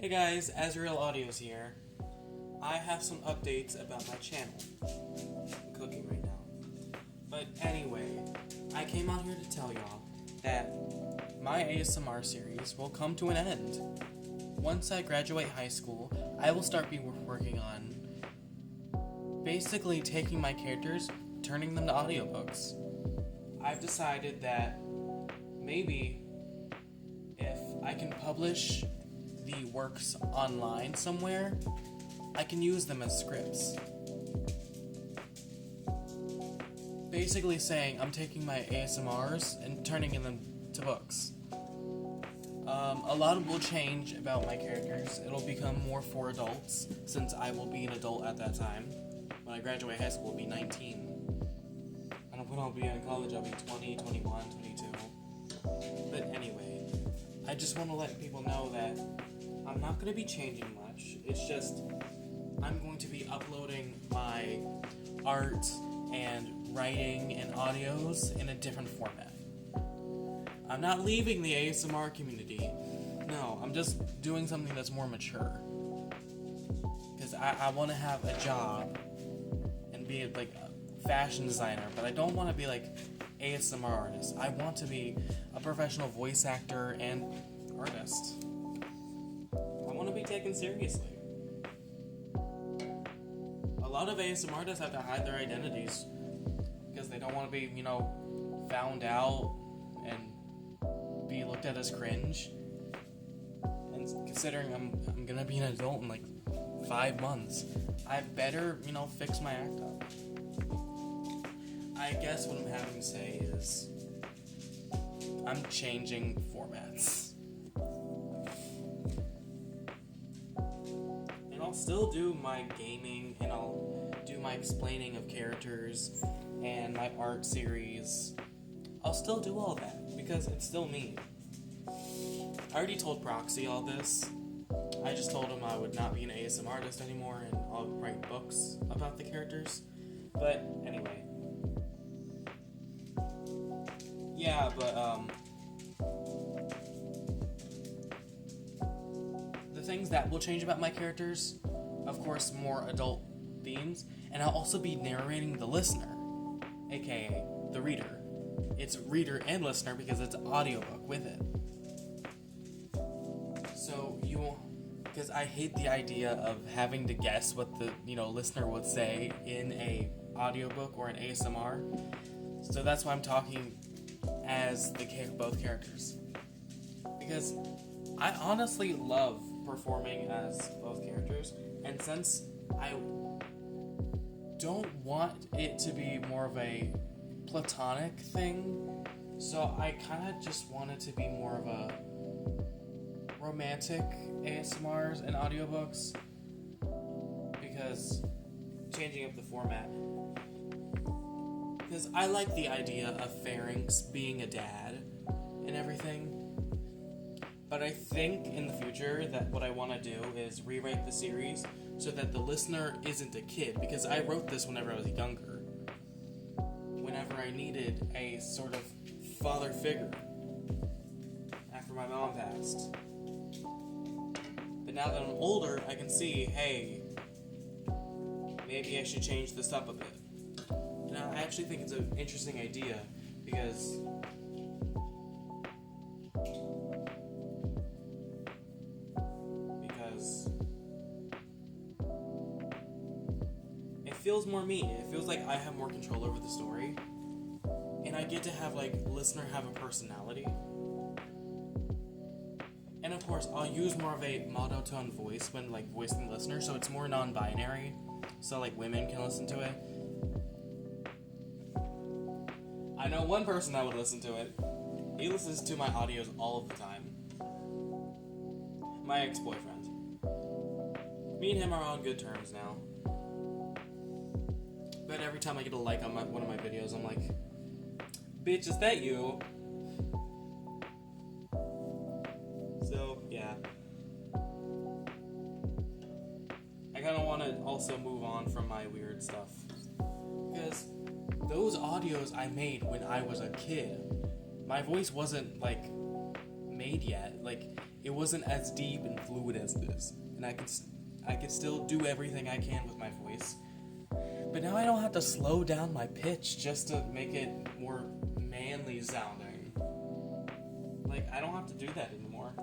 Hey guys, Asriel.Audios here. I have some updates about my channel. I'm cooking right now. But anyway, I came out here to tell y'all that my ASMR series will come to an end. Once I graduate high school, I will start working on basically taking my characters, turning them to audiobooks. I've decided that maybe if I can publish the works online somewhere, I can use them as scripts. Basically saying I'm taking my ASMRs and turning them to books. A lot will change about my characters. It'll become more for adults, since I will be an adult at that time. When I graduate high school, I'll be 19. And when I'll be in college, I'll be 20, 21, 22. But anyway, I just want to let people know that I'm not going to be changing much. It's just I'm going to be uploading my art and writing and audios in a different format. I'm not leaving the ASMR community. No, I'm just doing something that's more mature. Because I want to have a job and be like a fashion designer, but I don't want to be like ASMR artist. I want to be a professional voice actor and artist. I want to be taken seriously. A lot of ASMR artists have to hide their identities because they don't want to be, found out and be looked at as cringe. And considering I'm gonna be an adult in like 5 months, I better, fix my act up. I guess what I'm having to say is I'm changing formats. And I'll still do my gaming, and I'll do my explaining of characters and my art series. I'll still do all that because it's still me. I already told Proxy all this. I just told him I would not be an ASMR artist anymore and I'll write books about the characters. But anyway. Yeah, but the things that will change about my characters, of course, more adult themes, and I'll also be narrating the listener, aka the reader. It's reader and listener because it's an audiobook with it. So you won't, because I hate the idea of having to guess what the listener would say in a audiobook or an ASMR. So that's why I'm talking as both characters. Because I honestly love performing as both characters, and since I don't want it to be more of a platonic thing, so I kind of just want it to be more of a romantic ASMRs and audiobooks, because changing up the format, because I like the idea of Pharynx being a dad and everything, but I think in the future that what I want to do is rewrite the series so that the listener isn't a kid, because I wrote this whenever I was younger, whenever I needed a sort of father figure after my mom passed. But now that I'm older, I can see, hey, maybe I should change this up a bit. And I actually think it's an interesting idea because it feels more me. It feels like I have more control over the story, and I get to have listener have a personality. And of course, I'll use more of a monotone voice when voicing the listener, so it's more non-binary, so women can listen to it. I know one person that would listen to it. He listens to my audios all of the time. My ex-boyfriend. Me and him are on good terms now. But every time I get a like on one of my videos, I'm like, bitch, is that you? So, yeah. I kind of want to also move on from my weird stuff. Because those audios I made when I was a kid, my voice wasn't, made yet. it wasn't as deep and fluid as this, and I could still do everything I can with my voice. But now I don't have to slow down my pitch just to make it more manly sounding. Like, I don't have to do that anymore.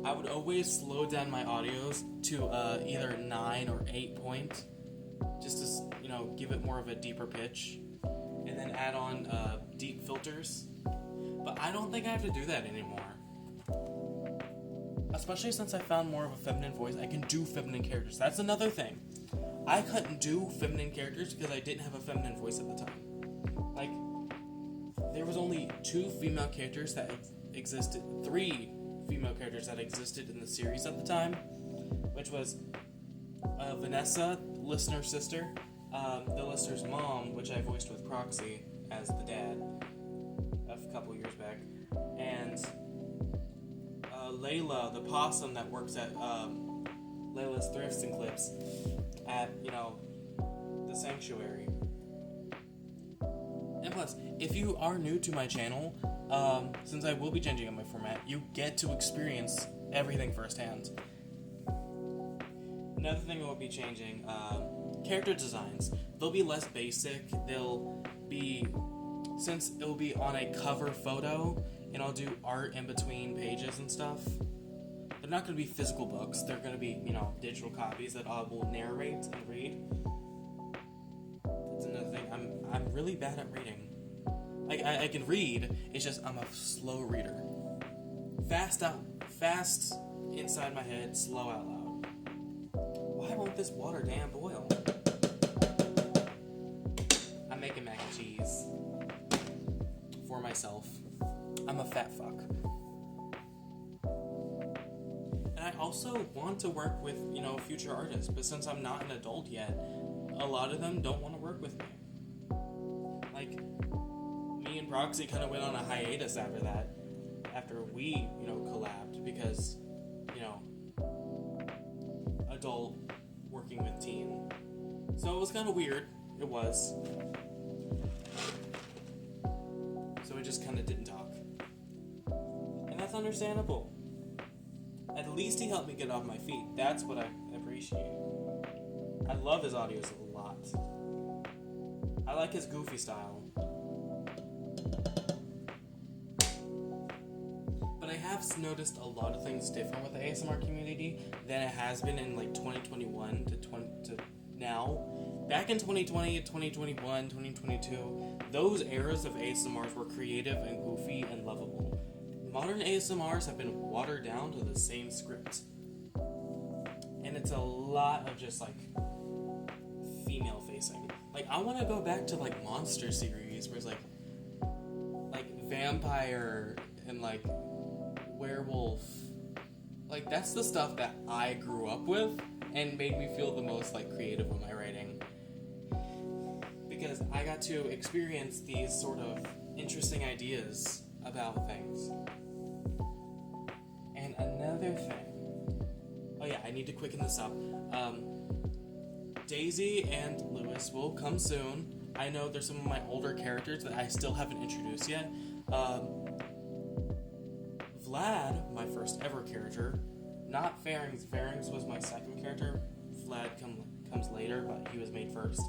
I would always slow down my audios to either 9 or 8 point, just to, give it more of a deeper pitch, and then add on deep filters. But I don't think I have to do that anymore. Especially since I found more of a feminine voice, I can do feminine characters. That's another thing. I couldn't do feminine characters because I didn't have a feminine voice at the time. Like, there was only 2 female characters that existed, 3 female characters that existed in the series at the time, which was Vanessa, listener's sister, the listener's mom, which I voiced with Proxy as the dad a couple years back, and Layla, the possum that works at Layla's Thrifts and Clips at, the Sanctuary. And plus, if you are new to my channel, since I will be changing up my format, you get to experience everything firsthand. Another thing we'll be changing, character designs. They'll be less basic. They'll be, since it'll be on a cover photo, and I'll do art in between pages and stuff. They're not going to be physical books. They're going to be, digital copies that I will narrate and read. That's another thing. I'm really bad at reading. Like, I can read, it's just I'm a slow reader. Fast inside my head, slow out loud. Why won't this water damn boil? I'm making mac and cheese for myself. I'm a fat fuck. And I also want to work with, future artists, but since I'm not an adult yet, a lot of them don't want to work with me. Like, me and Proxy kind of went on a hiatus after we, collabed, because, adult working with teen. So it was kind of weird. It was. So we just kind of didn't talk. And that's understandable. At least he helped me get off my feet. That's what I appreciate. I love his audios a lot. I like his goofy style. But I have noticed a lot of things different with the ASMR community than it has been in 2021 to now. Back in 2020, 2021, 2022, those eras of ASMRs were creative and goofy and lovable. Modern ASMRs have been watered down to the same script. And it's a lot of just female facing. I want to go back to monster series where it's like vampire and werewolf. That's the stuff that I grew up with and made me feel the most creative with my writing. Because I got to experience these sort of interesting ideas about things. And another thing. Oh yeah, I need to quicken this up. Daisy and Lewis will come soon. I know there's some of my older characters that I still haven't introduced yet. Vlad, my first ever character, not Pharynx. Pharynx was my second character. Vlad comes later, but he was made first.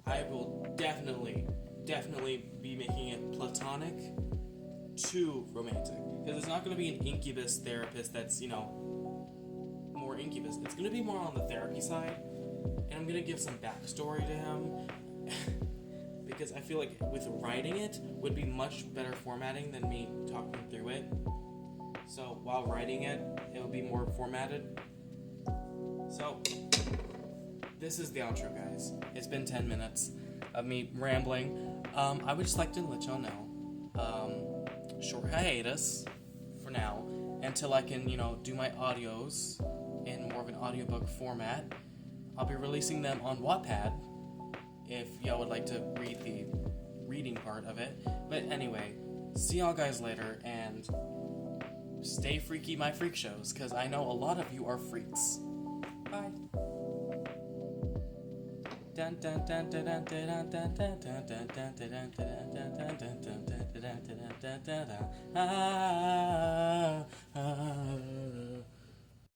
I will definitely be making it platonic to romantic. Because it's not going to be an incubus therapist that's, more incubus. It's going to be more on the therapy side. And I'm going to give some backstory to him. Because I feel like with writing it would be much better formatting than me talking through it. So while writing it, it will be more formatted. So this is the outro, guys. It's been 10 minutes of me rambling. I would just like to let y'all know, short hiatus for now until I can, do my audios in more of an audiobook format. I'll be releasing them on Wattpad if y'all would like to read the reading part of it. But anyway, see y'all guys later, and stay freaky, my freak shows, because I know a lot of you are freaks. Bye. Ah, ah, ah.